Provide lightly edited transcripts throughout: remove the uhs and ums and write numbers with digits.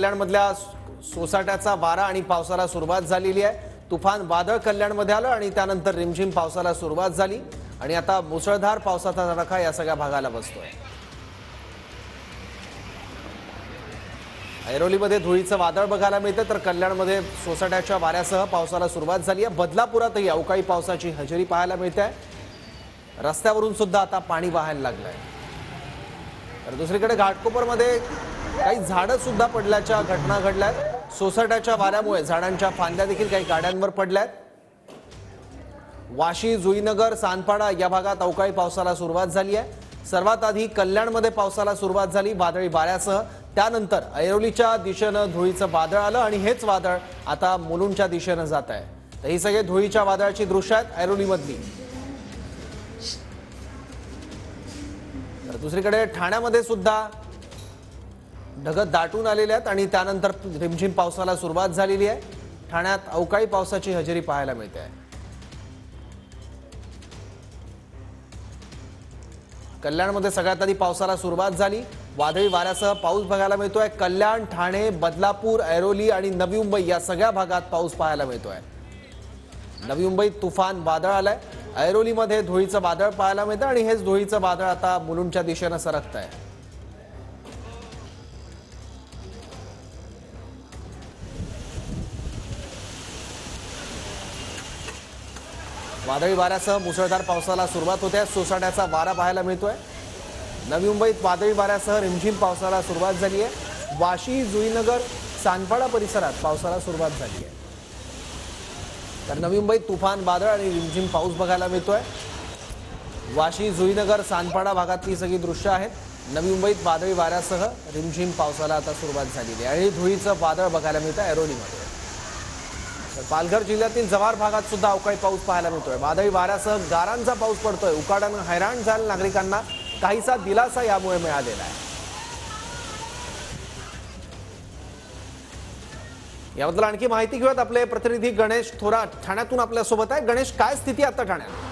कल्याणमधल्या सोसाट्याचा वारा आणि पावसाला सुरुवात झालेली आहे। तुफान वादळ कल्याणमध्ये आलं आणि त्यानंतर रिमझिम पावसाला सुरुवात झाली आणि आता मुसळधार पावसाचा तडाखा या सगळ्या भागाला बसतोय। ऐरोलीमध्ये धुळीचं वादळ बघायला मिळतं तर कल्याणमध्ये सोसाट्याच्या वाऱ्यासह पावसाला सुरुवात झाली आहे। बदलापुरातही अवकाळी पावसाची हजेरी पाहायला मिळते आहे। रस्त्यावरून सुद्धा आता पाणी वाहायला लागलंय। तर दुसरीकडे घाटकोपरमध्ये काही झाडं सुद्धा पडल्याच्या घटना घडल्यात। सोसाट्याच्या वाऱ्यामुळे झाडांच्या फांद्या देखील काही गाड्यांवर पडल्यात। वाशी, जुईनगर, सानपाडा या भागात अवकाळी पावसाला सुरुवात झाली आहे। सर्वात आधी कल्याणमध्ये पावसाला सुरुवात झाली वादळी वाऱ्यासह। त्यानंतर ऐरोलीच्या दिशेनं धुळीचं वादळ आलं आणि हेच वादळ आता मुलुंडच्या दिशेनं जात आहे। तर ही सगळे धुळीच्या वादळाची दृश्य आहेत ऐरोलीमधली। तर दुसरीकडे ठाण्यामध्ये सुद्धा ढग दाटून आलेले आहेत आणि त्यानंतर रिमझिम पावसाला सुरुवात झालेली आहे। ठाण्यात अवकाळी पावसाची हजेरी पाहायला मिळते आहे। कल्याणमध्ये सगळ्यात आधी पावसाला सुरुवात झाली। वादळी वाऱ्यासह पाऊस बघायला मिळतोय। कल्याण, ठाणे, बदलापूर, ऐरोली आणि नवी मुंबई या सगळ्या भागात पाऊस पाहायला मिळतोय। नवी मुंबईत तुफान वादळ आलंय। ऐरोलीमध्ये धुळीचं वादळ पाहायला मिळतं आणि हेच धुळीचं वादळ आता मुलुंडच्या दिशेनं सरकत आहे। वादळी वाऱ्यासह मुसळधार पावसाला सुरुवात होते। सोसाट्याचा वारा पाहायला मिळतोय। नवी मुंबईत वादळी वाऱ्यासह रिमझिम पावसाला सुरुवात झाली आहे। वाशी, जुईनगर, सानपाडा परिसरात पावसाला सुरुवात झाली आहे। तर नवी मुंबईत तुफान वादळ आणि रिमझिम पाऊस बघायला मिळतोय। वाशी, जुईनगर, सानपाडा भागातली सगळी दृश्य आहेत। नवी मुंबईत वादळी वाऱ्यासह रिमझिम पावसाला आता सुरुवात झालेली आहे आणि धुळीचं वादळ बघायला मिळतं ऐरोलीमध्ये। पालघर जिल्ह्यातील जव्हार भागात सुद्धा अवकाळी पाऊस पाहायला मिळतोय। वादळी वाऱ्यासह गारांचा पाऊस पडतोय। उकाड्यानं हैराण झालेल्या नागरिकांना काहीसा दिलासा यामुळे मिळालेला आहे। याबद्दल आणखी माहिती घेऊयात। आपले प्रतिनिधी गणेश थोरात ठाण्यातून आपल्या सोबत आहे। गणेश, काय स्थिती आता ठाण्यात?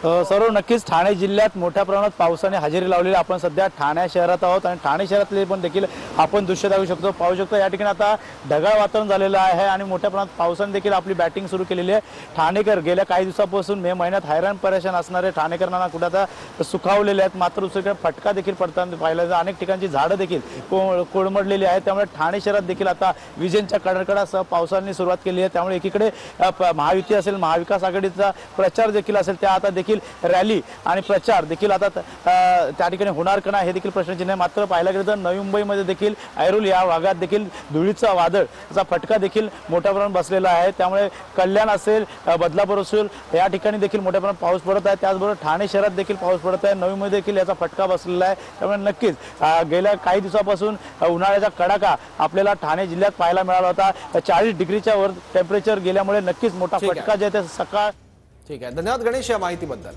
सर्व नक्कीच ठाणे जिल्ह्यात मोठ्या प्रमाणात पावसाने हजेरी लावलेली। आपण सध्या ठाणे शहरात आहोत आणि ठाणे शहरातले पण देखील आपण दृश्य पाहू शकतो। या ठिकाणी आता ढगाळ वातावरण झालेलं आहे आणि मोठ्या प्रमाणात पावसाने देखील आपली बॅटिंग सुरू केलेली आहे। ठाणेकर गेल्या काही दिवसापासून मे महिन्यात हैराण परेशान असणारे ठाणेकरांना कुठे आता सुखावलेले आहेत। मात्र दुसरीकडे फटका देखील पडताना पाहिला जातो। अनेक ठिकाणची झाडं देखील कोळमडलेली आहेत। त्यामुळे ठाणे शहरात देखील आता विजेंच्या कडकडासह पावसाने सुरुवात केली आहे। त्यामुळे एकीकडे महायुती असेल, महाविकास आघाडीचा प्रचार देखील असेल, त्या आता रॅली आणि प्रचार देखील आता त्या ठिकाणी होणार का नाही हे देखील प्रश्नचिन्ह आहे। मात्र पाहायला गेलं तर नवी मुंबईमध्ये देखील ऐरोली या भागात देखील धुळीचा वादळचा फटका देखील मोठ्या प्रमाणात बसलेला आहे। त्यामुळे कल्याण असेल, बदलापूर असेल या ठिकाणी देखील मोठ्या प्रमाणात पाऊस पडत आहे। त्याचबरोबर ठाणे शहरात देखील पाऊस पडत आहे। नवी मुंबईमध्ये देखील याचा फटका बसलेला आहे। त्यामुळे नक्कीच गेल्या काही दिवसापासून उन्हाळ्याचा कडाका आपल्याला ठाणे जिल्ह्यात पाहायला मिळाला होता। 40 डिग्रीच्या वर टेम्परेचर गेल्यामुळे नक्कीच मोठा फटका जे आहे सकाळ। ठीक आहे, धन्यवाद गणेश या माहितीबद्दल।